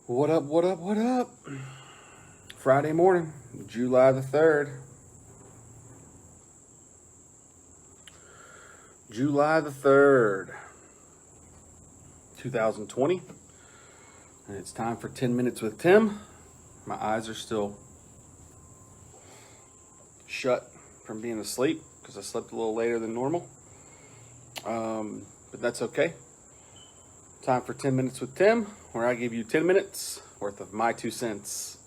What up, what up, what up? Friday morning, July the 3rd. July the 3rd, 2020. And it's time for 10 Minutes with Tim. My eyes are still shut from being asleep because I slept a little later than normal. But that's okay. Time for 10 Minutes with Tim, where I give you 10 minutes worth of my 2 cents.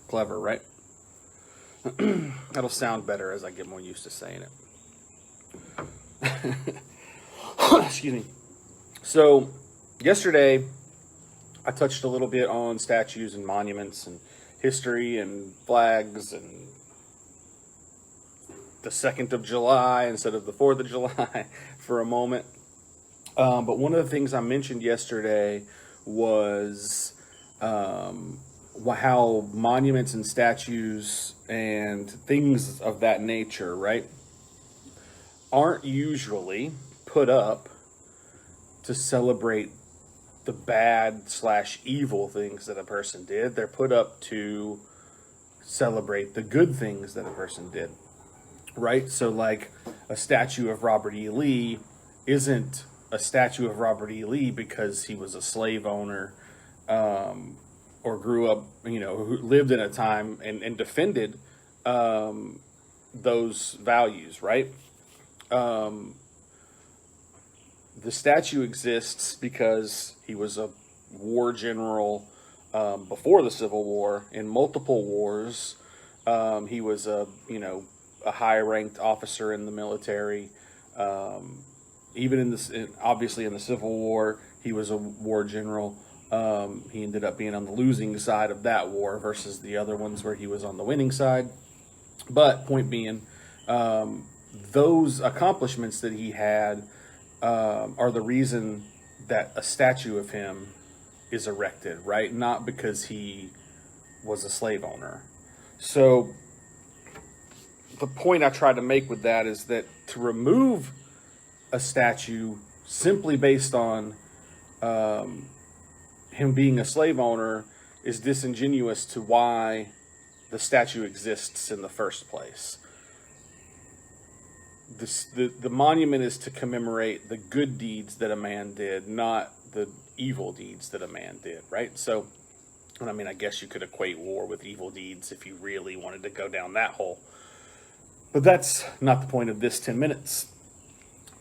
Clever, right? That'll sound better as I get more used to saying it. Excuse me. So, yesterday, I touched a little bit on statues and monuments and history and flags and the 2nd of July instead of the 4th of July for a moment. But one of the things I mentioned yesterday was how monuments and statues and things of that nature, right, aren't usually put up to celebrate the bad/evil things that a person did. They're put up to celebrate the good things that a person did, right? So like a statue of Robert E. Lee isn't a statue of Robert E. Lee because he was a slave owner or grew up, who lived in a time and defended those values, right? The statue exists because he was a war general before the Civil War in multiple wars. He was a high-ranked officer in the military. Even obviously in the Civil War, he was a war general. He ended up being on the losing side of that war versus the other ones where he was on the winning side. But point being, those accomplishments that he had are the reason that a statue of him is erected, right? Not because he was a slave owner. So the point I try to make with that is that to remove a statue simply based on him being a slave owner is disingenuous to why the statue exists in the first place. The monument is to commemorate the good deeds that a man did, not the evil deeds that a man did, right? So, I guess you could equate war with evil deeds if you really wanted to go down that hole. But that's not the point of this 10 minutes.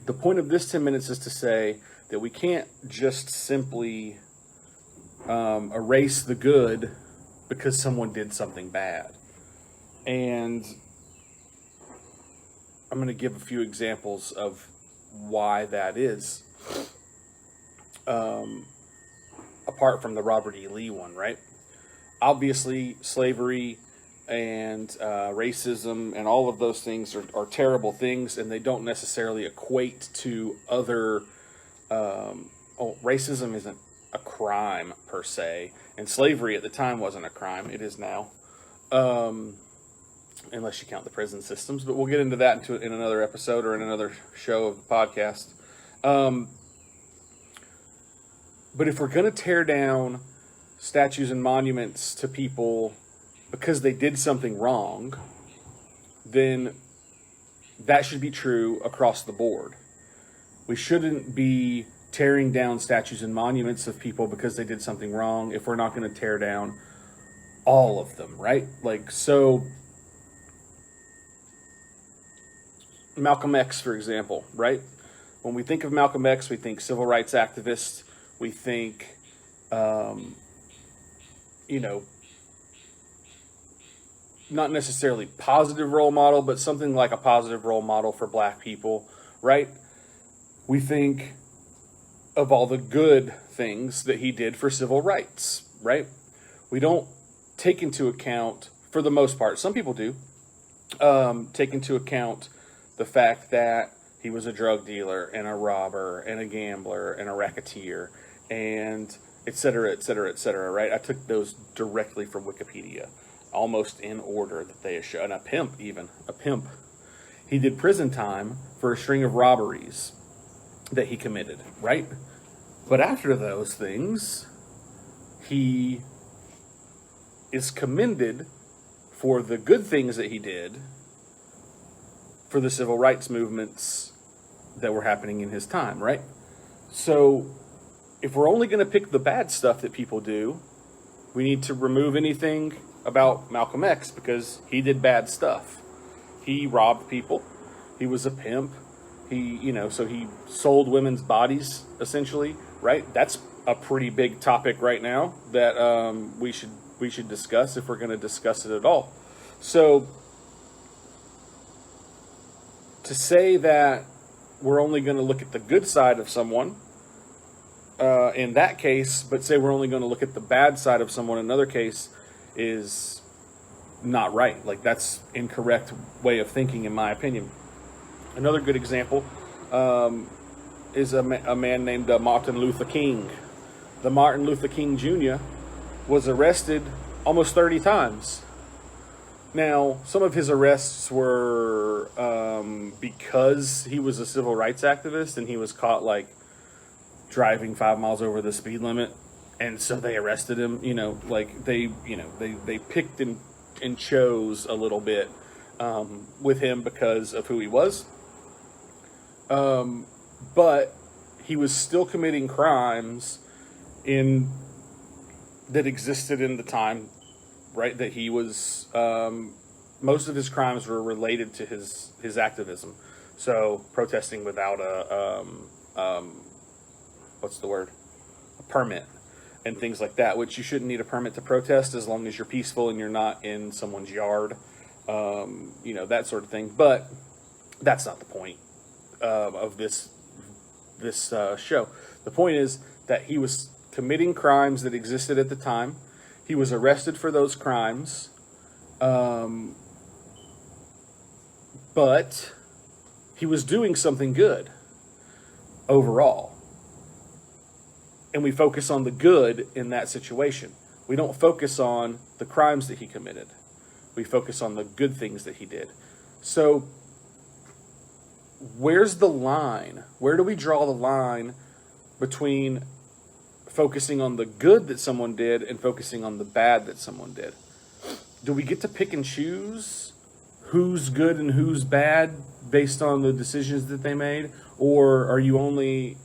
The point of this 10 minutes is to say that we can't just simply erase the good because someone did something bad. And I'm going to give a few examples of why that is. Apart from the Robert E. Lee one, right? Obviously, slavery and racism and all of those things are terrible things, and they don't necessarily equate to other... racism isn't a crime per se, and slavery at the time wasn't a crime. It is now, unless you count the prison systems. But we'll get into that in another episode or in another show of the podcast. But if we're going to tear down statues and monuments to people because they did something wrong, then that should be true across the board. We shouldn't be tearing down statues and monuments of people because they did something wrong if we're not going to tear down all of them, right? So Malcolm X, for example, right? When we think of Malcolm X, we think civil rights activist. We think, not necessarily positive role model, but something like a positive role model for black people, right? We think of all the good things that he did for civil rights, right? We don't take into account, for the most part, some people do, take into account the fact that he was a drug dealer and a robber and a gambler and a racketeer and et cetera, et cetera, et cetera, right? I took those directly from Wikipedia, almost in order that they show. And a pimp. He did prison time for a string of robberies that he committed, right? But after those things, he is commended for the good things that he did for the civil rights movements that were happening in his time, right? So if we're only going to pick the bad stuff that people do, we need to remove anything about Malcolm X because he did bad stuff. He robbed people. He was a pimp. So he sold women's bodies, essentially, right? That's a pretty big topic right now that we should discuss if we're going to discuss it at all. So to say that we're only going to look at the good side of someone in that case, but say we're only going to look at the bad side of someone in another case is not right. Like, that's incorrect way of thinking, in my opinion. Another good example is a man named Martin Luther King. The Martin Luther King Jr. was arrested almost 30 times. Now, some of his arrests were because he was a civil rights activist and he was caught, like, driving 5 miles over the speed limit, and so they arrested him. They picked and chose a little bit with him because of who he was. But he was still committing crimes that existed in the time, right? That he was, most of his crimes were related to his activism. So protesting without a permit and things like that, which you shouldn't need a permit to protest as long as you're peaceful and you're not in someone's yard, that sort of thing. But that's not the point of this show. The point is that he was committing crimes that existed at the time. He was arrested for those crimes, but he was doing something good overall. And we focus on the good in that situation. We don't focus on the crimes that he committed. We focus on the good things that he did. So where's the line? Where do we draw the line between focusing on the good that someone did and focusing on the bad that someone did? Do we get to pick and choose who's good and who's bad based on the decisions that they made? Or are you only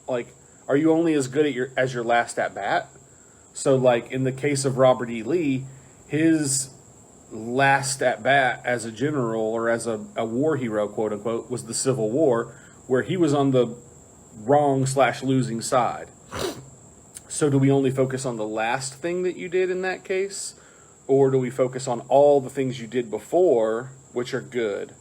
as good as your last at bat? So, like in the case of Robert E. Lee, his last at bat as a general or as a war hero, quote unquote, was the Civil War, where he was on the wrong/losing side. So do we only focus on the last thing that you did in that case? Or do we focus on all the things you did before, which are good?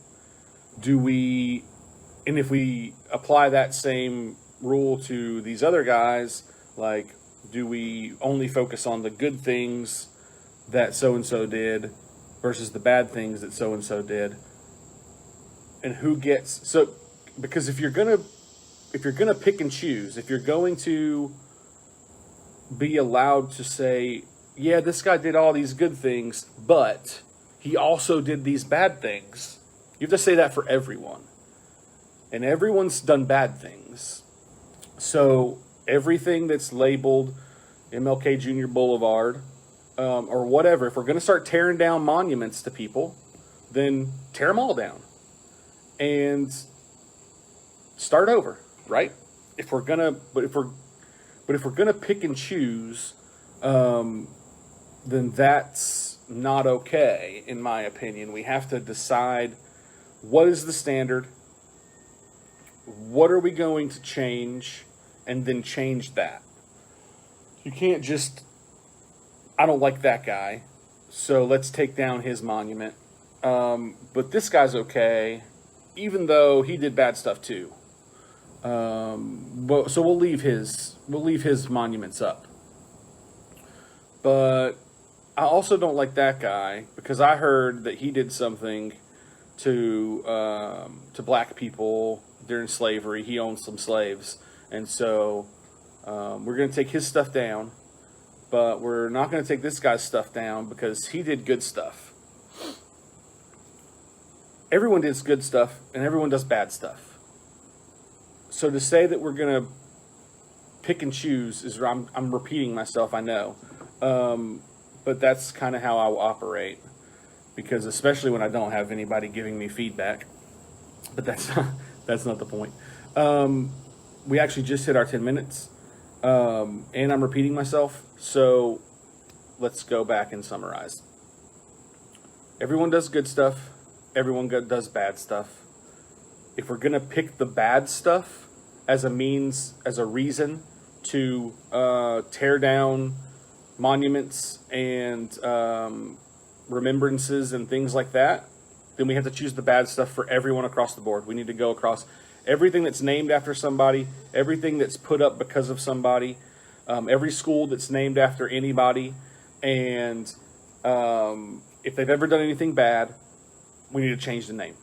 And if we apply that same rule to these other guys, like, do we only focus on the good things that so-and-so did versus the bad things that so-and-so did? And who gets... So, because if you're gonna pick and choose, if you're going to be allowed to say, yeah, this guy did all these good things, but he also did these bad things, you have to say that for everyone. And everyone's done bad things. So everything that's labeled MLK Jr. Boulevard, or whatever, if we're going to start tearing down monuments to people, then tear them all down and start over, right? If we're gonna pick and choose, then that's not okay, in my opinion. We have to decide what is the standard, what are we going to change, and then change that. You can't just, I don't like that guy, so let's take down his monument. But this guy's okay, even though he did bad stuff too. So we'll leave his monuments up. But I also don't like that guy because I heard that he did something to black people during slavery. He owned some slaves, and so we're going to take his stuff down, but we're not going to take this guy's stuff down because he did good stuff. Everyone does good stuff, and everyone does bad stuff. So to say that we're going to pick and choose is I'm repeating myself, I know. But that's kind of how I will operate, because especially when I don't have anybody giving me feedback. But that's not the point. We actually just hit our 10 minutes, and I'm repeating myself. So let's go back and summarize. Everyone does good stuff. Everyone does bad stuff. If we're going to pick the bad stuff as a reason to tear down monuments and remembrances and things like that, then we have to choose the bad stuff for everyone across the board. We need to go across everything that's named after somebody, everything that's put up because of somebody, every school that's named after anybody, and if they've ever done anything bad, we need to change the name.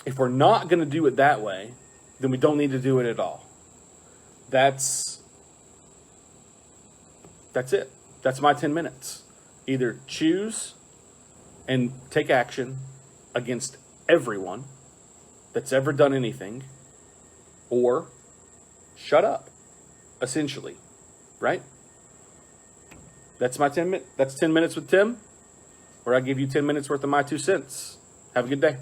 If we're not going to do it that way, then we don't need to do it at all. That's it. That's my 10 minutes. Either choose and take action against everyone that's ever done anything, or shut up, essentially, right? That's my 10 minutes. That's 10 minutes with Tim, where I give you 10 minutes worth of my 2 cents. Have a good day.